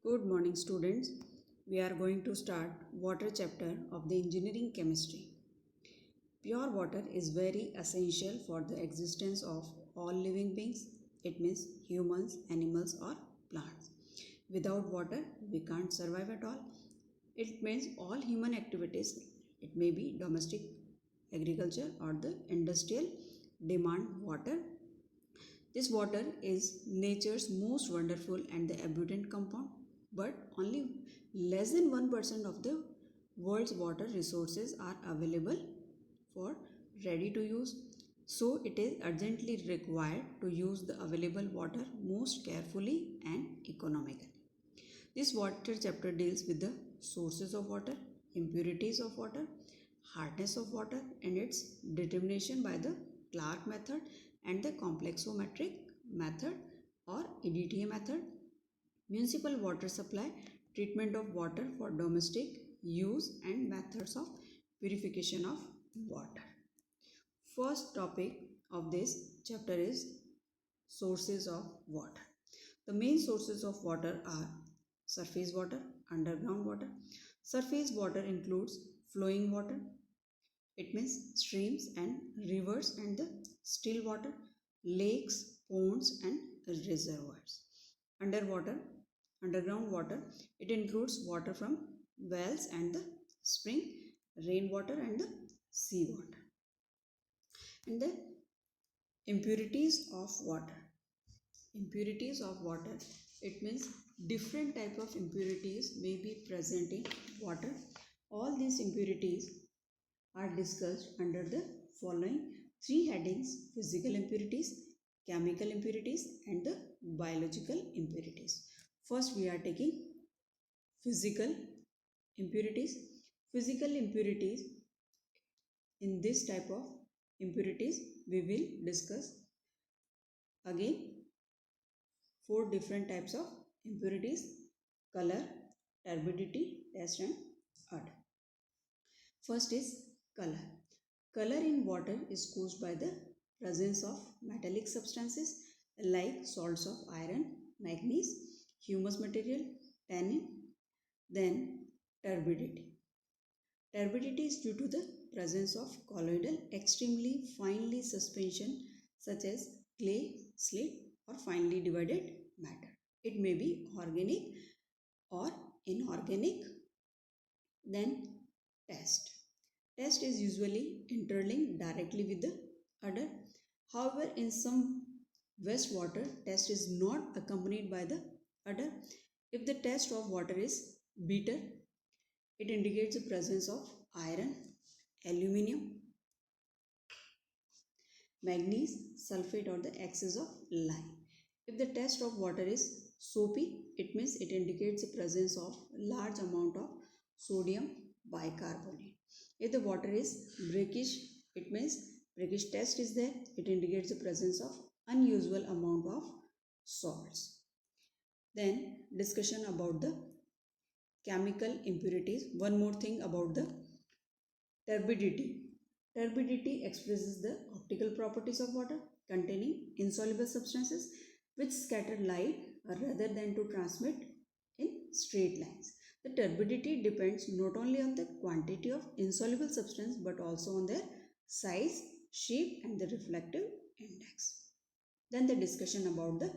Good morning, students. We are going to start water chapter of the engineering chemistry. Pure water is very essential for the existence of all living beings. It means humans, animals, or plants. Without water, we can't survive at all. It means all human activities, it may be domestic agriculture or the industrial, demand water. This water is nature's most wonderful and the abundant compound, but only less than 1% of the world's water resources are available for ready to use. So it is urgently required to use the available water most carefully and economically. This water chapter deals with the sources of water, impurities of water, hardness of water, and its determination by the Clark method and the complexometric method or EDTA method, municipal water supply, treatment of water for domestic use, and methods of purification of water. First topic of this chapter is sources of water. The main sources of water are surface water, underground water. Surface water includes flowing water, it means streams and rivers and the still water, lakes, ponds, and reservoirs. Underwater, underground water, it includes water from wells and the spring, rainwater, and the seawater. And the impurities of water. Impurities of water, it means different type of impurities may be present in water. All these impurities are discussed under the following three headings: physical impurities, chemical impurities, and the biological impurities. First, we are taking physical impurities. Physical impurities, in this type of impurities, we will discuss again four different types of impurities: color, turbidity, taste, and odor. First is color. Color in water is caused by the presence of metallic substances like salts of iron, manganese, humus material, tannin. Then turbidity. Turbidity is due to the presence of colloidal extremely finely suspension such as clay, slate, or finely divided matter. It may be organic or inorganic. Then test. Test is usually interlinked directly with the odor. However, in some wastewater, test is not accompanied by the odor. If the test of water is bitter, it indicates the presence of iron, aluminium, manganese, sulfate, or the excess of lime. If the test of water is soapy, it means it indicates the presence of large amount of sodium bicarbonate. If the water is brackish, it means brackish test is there. It indicates the presence of unusual amount of salts. Then discussion about the chemical impurities. One more thing about the turbidity. Turbidity expresses the optical properties of water containing insoluble substances which scatter light rather than to transmit in straight lines. The turbidity depends not only on the quantity of insoluble substance but also on their size, shape, and the reflective index. Then the discussion about the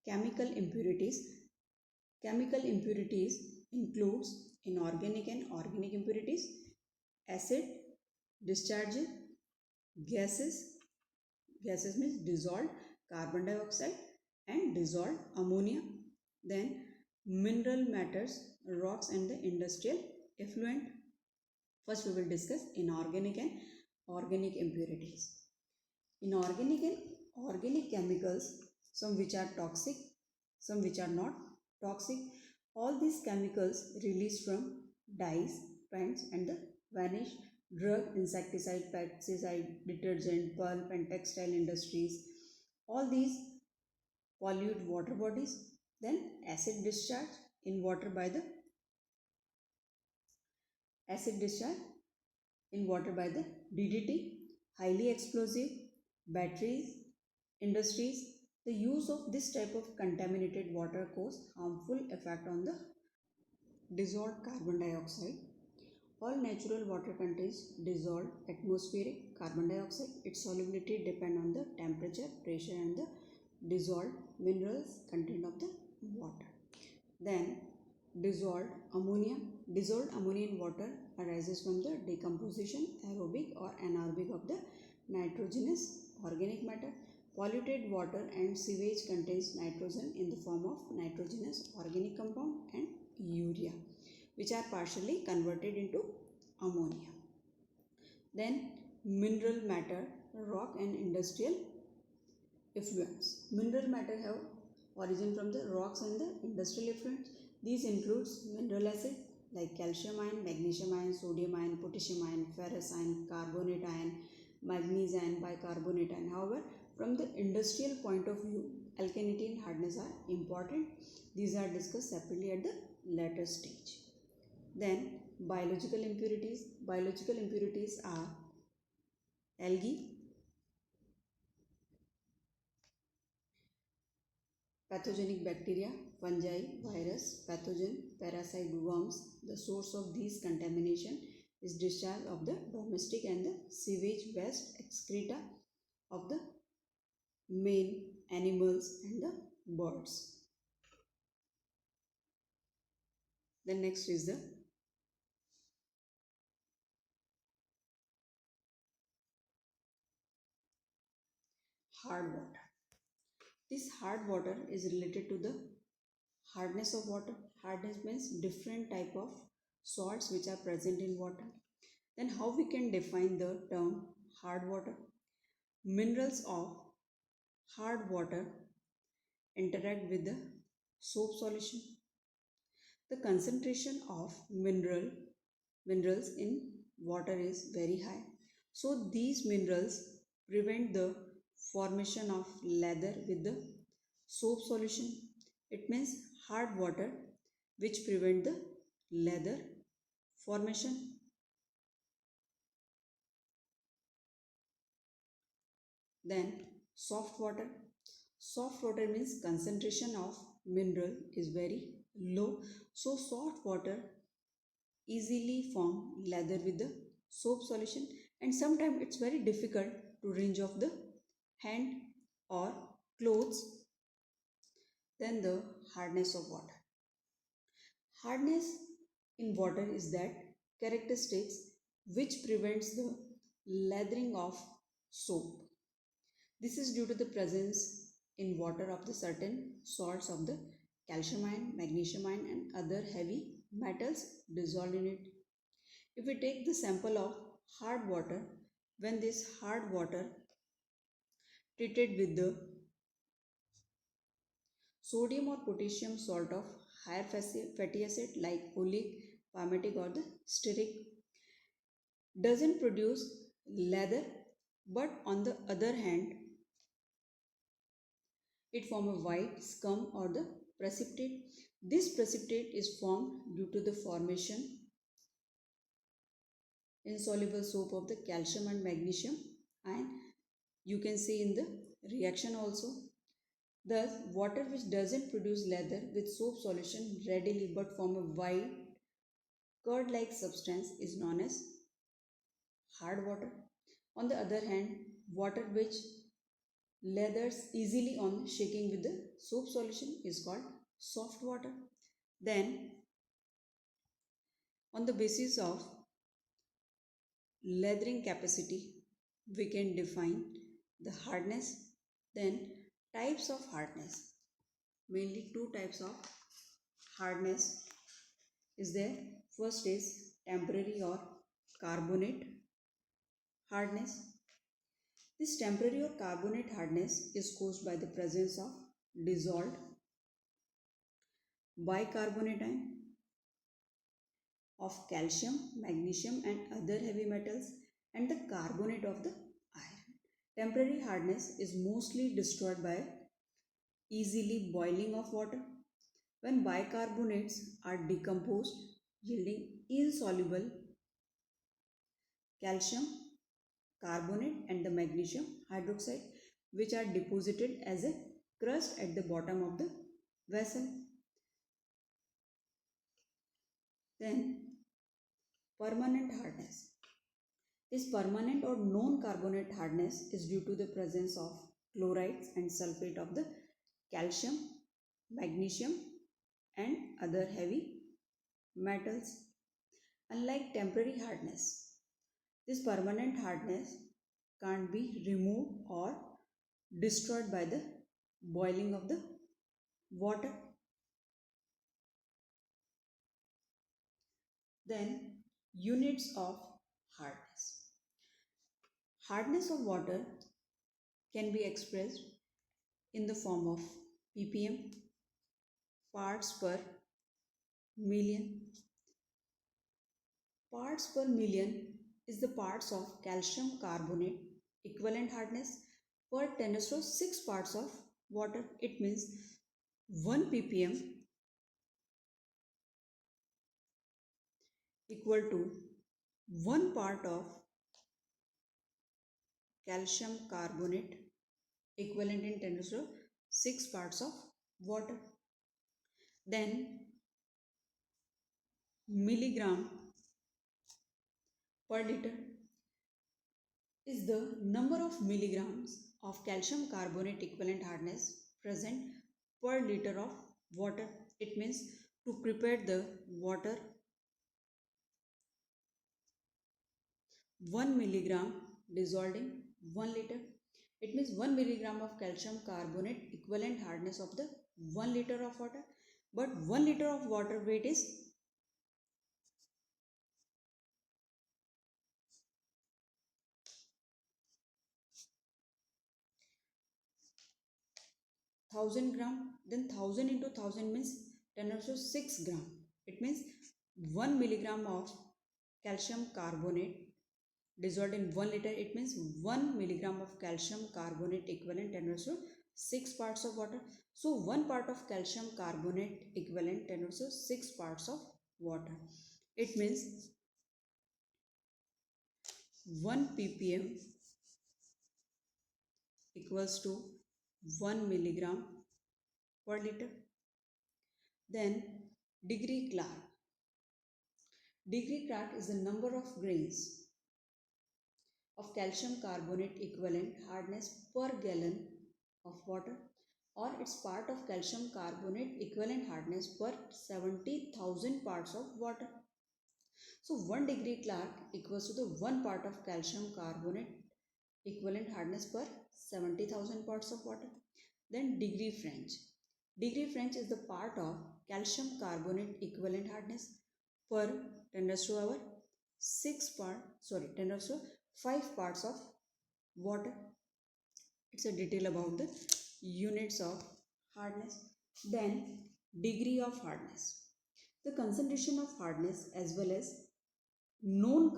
chemical impurities. Chemical impurities includes inorganic and organic impurities, acid, discharge, gases, gases means dissolved carbon dioxide and dissolved ammonia. Then mineral matters, rocks, and the industrial effluent. First we will discuss inorganic and organic impurities. Inorganic and organic chemicals, some which are toxic, some which are not toxic. All these chemicals released from dyes, paints, and the vanish, drug, insecticide, pesticide, detergent, pulp, and textile industries. All these pollute water bodies. Then acid discharge in water by the acid discharge in water by the DDT, highly explosive, batteries, industries, The use of this type of contaminated water cause harmful effect on the dissolved carbon dioxide. All natural water contains dissolved atmospheric carbon dioxide. Its solubility depends on the temperature, pressure and the dissolved minerals content of the water. Then dissolved ammonia. Dissolved ammonia in water arises from the decomposition, aerobic or anaerobic of the nitrogenous organic matter. Polluted water and sewage contains nitrogen in the form of nitrogenous organic compound and urea, which are partially converted into ammonia. Then mineral matter, rock and industrial effluents. Mineral matter have origin from the rocks and the industrial effluents. These includes mineral acid like calcium ion, magnesium ion, sodium ion, potassium ion, ferrous ion, carbonate ion, manganese ion, bicarbonate ion. However, from the industrial point of view, alkalinity and hardness are important. These are discussed separately at the later stage. Then biological impurities. Biological impurities are algae, pathogenic bacteria, fungi, virus, pathogen, parasite, worms. The source of these contamination is discharge of the domestic and the sewage waste excreta of the main animals and the birds. The next is the hard water. This hard water is related to the hardness of water. Hardness means different type of salts which are present in water. Then how we can define the term hard water? Minerals of hard water interact with the soap solution. The concentration of minerals in water is very high. So these minerals prevent the formation of lather with the soap solution. It means hard water which prevent the lather formation. Then soft water. Soft water means concentration of mineral is very low. So soft water easily form lather with the soap solution, and sometimes it's very difficult to rinse off the hand or clothes. Then the hardness of water. Hardness in water is that characteristics which prevents the lathering of soap. This is due to the presence in water of the certain salts of the calcium ion, magnesium ion and other heavy metals dissolved in it. If we take the sample of hard water, when this hard water treated with the sodium or potassium salt of higher fatty acid like oleic, palmitic or the stearic, doesn't produce lather, but on the other hand it form a white scum or the precipitate. This precipitate is formed due to the formation insoluble soap of the calcium and magnesium, and you can see in the reaction also. Thus, water which doesn't produce lather with soap solution readily but form a white curd-like substance is known as hard water. On the other hand, water which lathers easily on shaking with the soap solution is called soft water. Then, on the basis of lathering capacity, we can define the hardness. Then types of hardness. Mainly two types of hardness is there. First is temporary or carbonate hardness. This temporary or carbonate hardness is caused by the presence of dissolved bicarbonate ion of calcium, magnesium and other heavy metals and the carbonate of the iron. Temporary hardness is mostly destroyed by easily boiling of water. When bicarbonates are decomposed, yielding insoluble calcium carbonate and the magnesium hydroxide, which are deposited as a crust at the bottom of the vessel. Then permanent hardness. This permanent or non-carbonate hardness is due to the presence of chlorides and sulfate of the calcium, magnesium and other heavy metals. Unlike temporary hardness, this permanent hardness can't be removed or destroyed by the boiling of the water. Then units of hardness. Hardness of water can be expressed in the form of ppm, parts per million. Parts per million is the parts of calcium carbonate equivalent hardness per 10 to 6 parts of water. It means 1 ppm equal to 1 part of calcium carbonate equivalent in 10 to 6 parts of water. Then milligram per liter is the number of milligrams of calcium carbonate equivalent hardness present per liter of water. It means to prepare the water 1 milligram dissolved in 1 liter. It means 1 milligram of calcium carbonate equivalent hardness of the 1 liter of water. But 1 liter of water weight is 1000 gram. Then 1000 into 1000 means 10 to 6 gram. It means 1 milligram of calcium carbonate dissolved in 1 liter. It means 1 milligram of calcium carbonate equivalent 10 to 6 parts of water. So 1 part of calcium carbonate equivalent 10 to 6 parts of water. It means 1 ppm equals to 1 milligram per liter. Then degree Clark. Degree Clark is the number of grains of calcium carbonate equivalent hardness per gallon of water, or it's part of calcium carbonate equivalent hardness per 70,000 parts of water. So 1 degree Clark equals to the 1 part of calcium carbonate equivalent hardness per 70,000 parts of water. Then degree French. Degree French is the part of calcium carbonate equivalent hardness per 10 raised to our 10 raised to 5 parts of water. It's a detail about the units of hardness. Then degree of hardness. The concentration of hardness as well as known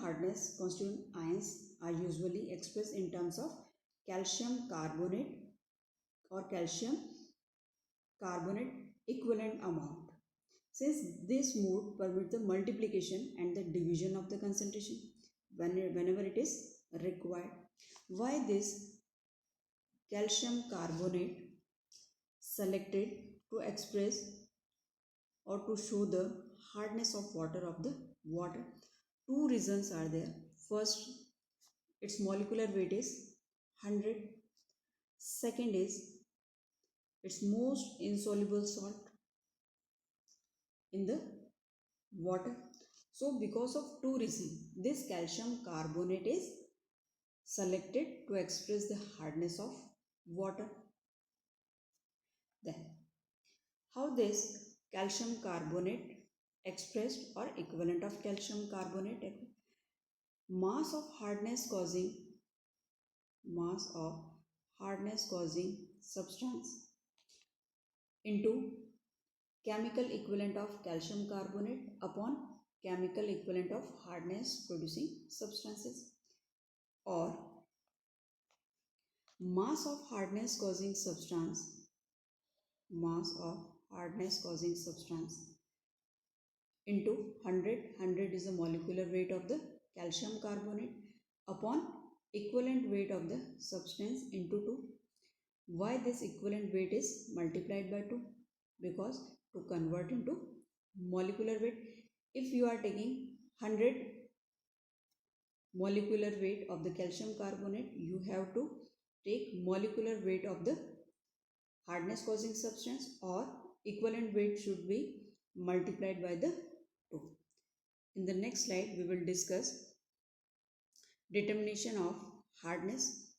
hardness constituent ions are usually expressed in terms of calcium carbonate or calcium carbonate equivalent amount. Since this mode permits the multiplication and the division of the concentration whenever it is required. Why this calcium carbonate selected to express or to show the hardness of water of the water? Two reasons are there. First, its molecular weight is 100. Second is its most insoluble salt in the water. So because of two reasons, this calcium carbonate is selected to express the hardness of water. Then how this calcium carbonate expressed or equivalent of calcium carbonate, mass of hardness causing substance into chemical equivalent of calcium carbonate upon chemical equivalent of hardness producing substances, or mass of hardness causing substance into 100 is the molecular weight of the calcium carbonate upon equivalent weight of the substance into 2, Why this equivalent weight is multiplied by 2? Because to convert into molecular weight, if you are taking 100 molecular weight of the calcium carbonate, you have to take molecular weight of the hardness causing substance, or equivalent weight should be multiplied by the 2. In the next slide, we will discuss determination of hardness